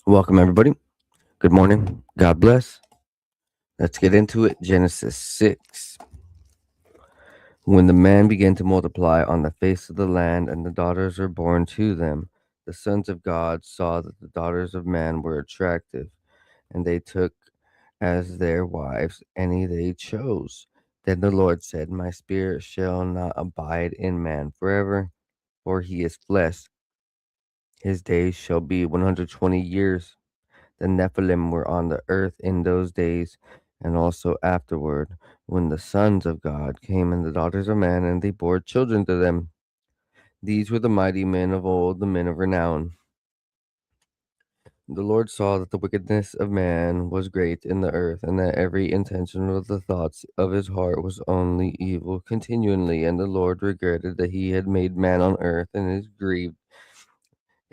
Welcome, everybody. Good morning. God bless. Let's get into it. Genesis 6. When the man began to multiply on the face of the land, and the daughters were born to them, the sons of God saw that the daughters of man were attractive, and they took as their wives any they chose. Then the Lord said, My spirit shall not abide in man forever, for he is flesh. His days shall be 120 years. The Nephilim were on the earth in those days, and also afterward, when the sons of God came and the daughters of man, and they bore children to them. These were the mighty men of old, the men of renown. The Lord saw that the wickedness of man was great in the earth, and that every intention of the thoughts of his heart was only evil continually. And the Lord regretted that he had made man on earth, and it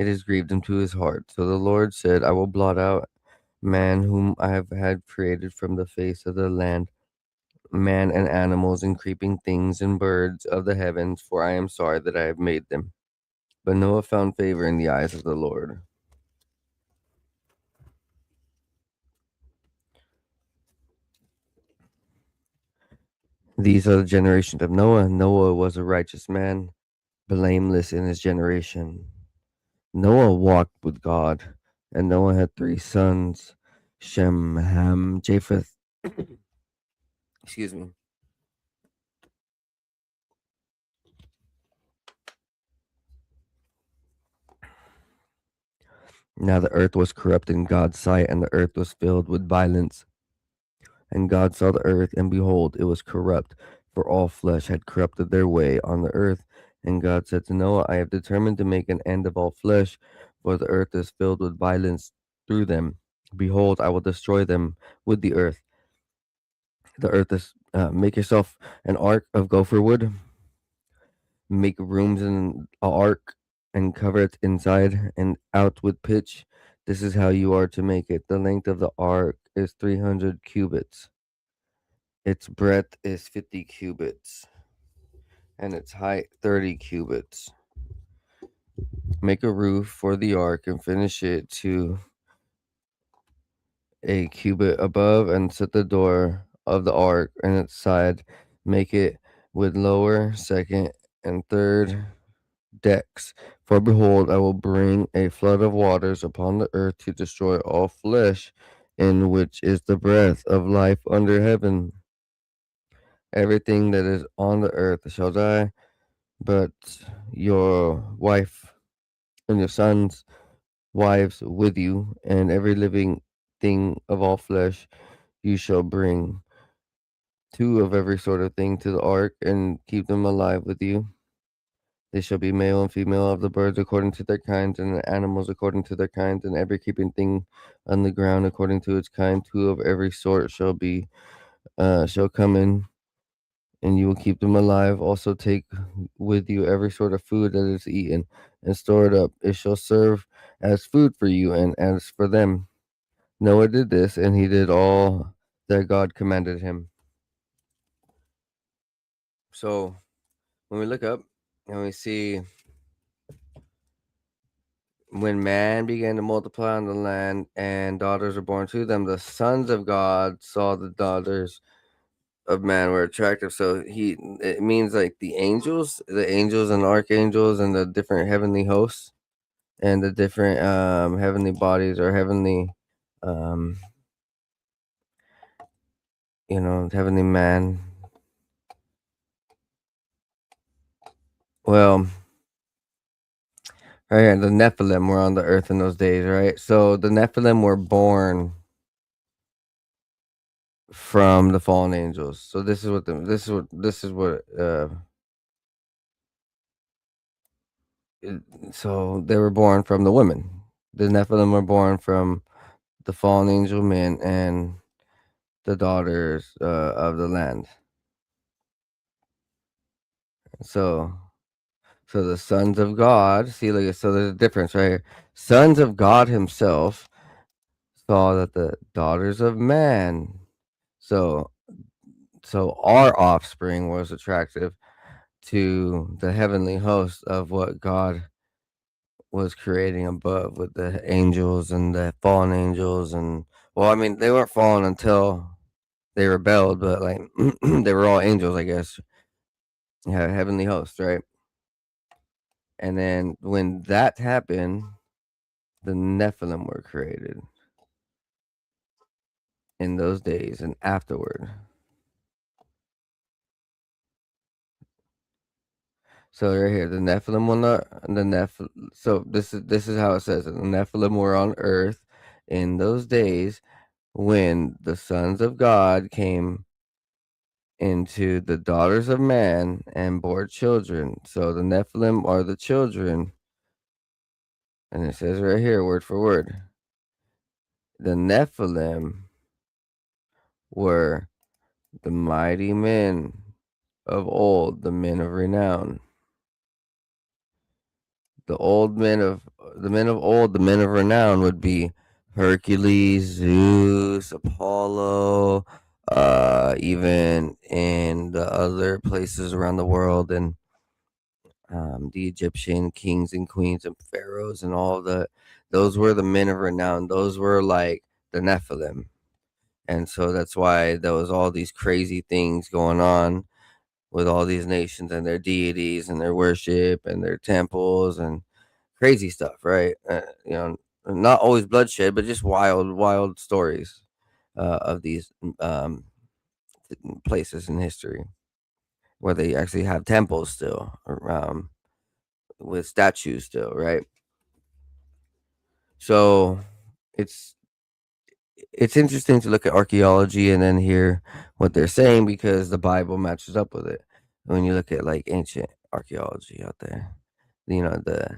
has grieved him to his heart. So the Lord said, I will blot out man whom I have had created from the face of the land, man and animals and creeping things and birds of the heavens, for I am sorry that I have made them. But Noah found favor in the eyes of the Lord. These are the generations of Noah. Noah was a righteous man, blameless in his generation. Noah walked with God, and Noah had three sons, Shem, Ham, Japheth. Excuse me. Now the earth was corrupt in God's sight, and the earth was filled with violence. And God saw the earth, and behold, it was corrupt, for all flesh had corrupted their way on the earth. And God said to Noah, I have determined to make an end of all flesh, for the earth is filled with violence through them. Behold, I will destroy them with the earth. The earth is, make yourself an ark of gopher wood, make rooms in an ark, and cover it inside and out with pitch. This is how you are to make it. The length of the ark is 300 cubits. Its breadth is 50 cubits, and its height 30 cubits. Make a roof for the ark and finish it to a cubit above, and set the door of the ark and its side. Make it with lower, second, and third decks. For behold, I will bring a flood of waters upon the earth to destroy all flesh, in which is the breath of life under heaven. Everything that is on the earth shall die, but your wife and your sons' wives with you, and every living thing of all flesh you shall bring, two of every sort of thing to the ark, and keep them alive with you. They shall be male and female of the birds according to their kinds, and the animals according to their kinds, and every creeping thing on the ground according to its kind. Two of every sort shall come in, and you will keep them alive. Also take with you every sort of food that is eaten, and store it up. It shall serve as food for you and as for them. Noah did this, and he did all that God commanded him. So when we look up and we see, when man began to multiply on the land and daughters were born to them, the sons of God saw the daughters of man were attractive. So it means like the angels and archangels and the different heavenly hosts and the different heavenly bodies or heavenly um heavenly man. Well, right, the Nephilim were on the earth in those days, right? So the Nephilim were born from the fallen angels. So so they were born from the women. The Nephilim were born from the fallen angel men and the daughters of the land. So, so the sons of God, see, like, so there's a difference right here. Sons of God Himself saw that the daughters of man, so so our offspring was attractive to the heavenly host of what God was creating above with the angels and the fallen angels. And well, I mean, they weren't fallen until they rebelled, but like they were all angels, I guess. Yeah, heavenly hosts, right? And then when that happened, the Nephilim were created in those days and afterward. So right here, the Nephilim on the Neph. So this is how it says it. The Nephilim were on earth in those days when the sons of God came into the daughters of man and bore children. So the Nephilim are the children, and it says right here, word for word, the Nephilim were the mighty men of old, the men of renown. The men of old, the men of renown would be Hercules, Zeus, Apollo, even in the other places around the world, and the Egyptian kings and queens and pharaohs and all the those were the men of renown. Those were like the Nephilim. And so that's why there was all these crazy things going on with all these nations and their deities and their worship and their temples and crazy stuff, right? Not always bloodshed, but just wild, wild stories of these places in history where they actually have temples still, with statues still, right? So it's it's interesting to look at archaeology and then hear what they're saying because the Bible matches up with it. When you look at like ancient archaeology out there, the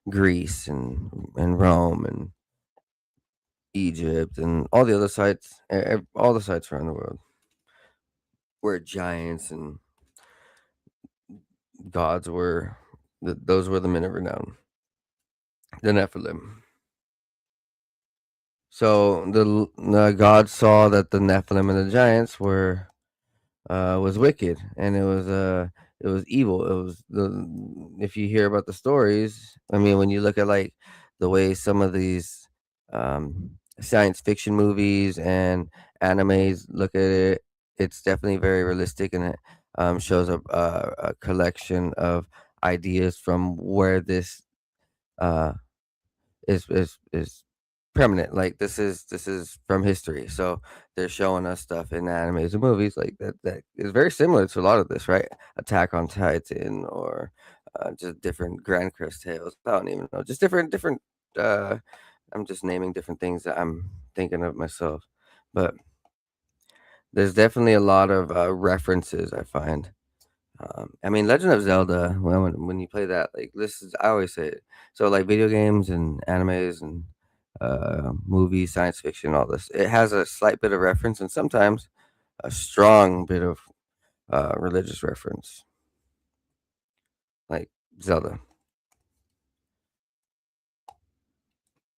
Greece and Rome and Egypt and all the other sites, all the sites around the world where giants and gods were. Those were the men of renown, the Nephilim. So the gods saw that the Nephilim and the giants was wicked, and it was evil. It was the If you hear about the stories, I mean, when you look at like the way some of these science fiction movies and animes look at it, it's definitely very realistic, and it shows a collection of ideas from where this uh, is permanent. Like this is from history. So they're showing us stuff in animes and movies like that is very similar to a lot of this, right? Attack on Titan or just different Grand Crest tales. I don't even know, just different. Uh, I'm just naming different things that I'm thinking of myself, but there's definitely a lot of references I find. I mean, Legend of Zelda. When you play that, like this is, I always say it. So like video games and animes and movies, science fiction, all this. It has a slight bit of reference and sometimes a strong bit of religious reference, like Zelda.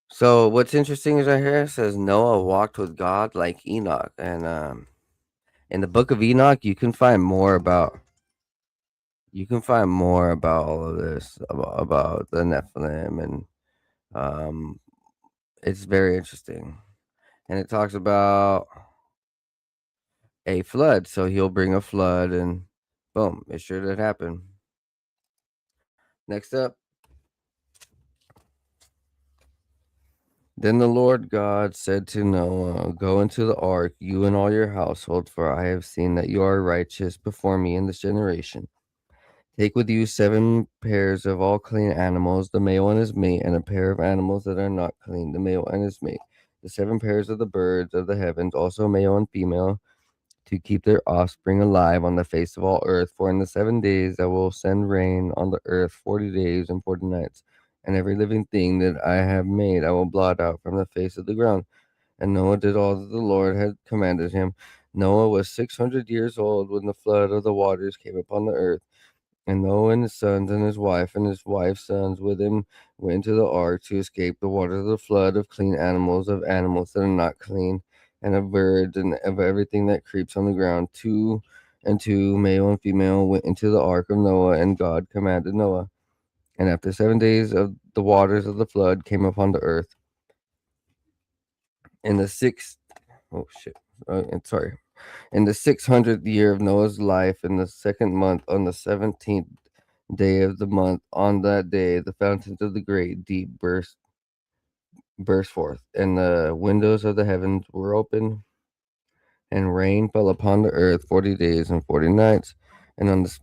So what's interesting is right here it says Noah walked with God like Enoch, and in the book of Enoch, you can find more about all of this about the Nephilim, and um, it's very interesting. And it talks about a flood, so he'll bring a flood, and boom, it sure did happen. Next up, then the Lord God said to Noah, "Go into the ark, you and all your household, for I have seen that you are righteous before me in this generation. Take with you 7 pairs of all clean animals, the male and his mate, and a pair of animals that are not clean, the male and his mate. The 7 pairs of the birds of the heavens, also male and female, to keep their offspring alive on the face of all earth. For in the 7 days I will send rain on the earth 40 days and 40 nights, and every living thing that I have made I will blot out from the face of the ground." And Noah did all that the Lord had commanded him. Noah was 600 years old when the flood of the waters came upon the earth. And Noah and his sons and his wife's sons with him went into the ark to escape the waters of the flood, of clean animals, of animals that are not clean, and of birds, and of everything that creeps on the ground. Two and two, male and female, went into the ark of Noah, and God commanded Noah. And after 7 days of the waters of the flood came upon the earth, in the sixth, oh shit, and sorry, in the 600th year of Noah's life, in the second month, on the 17th day of the month, on that day, the fountains of the great deep burst forth, and the windows of the heavens were open, and rain fell upon the earth 40 days and 40 nights. And on the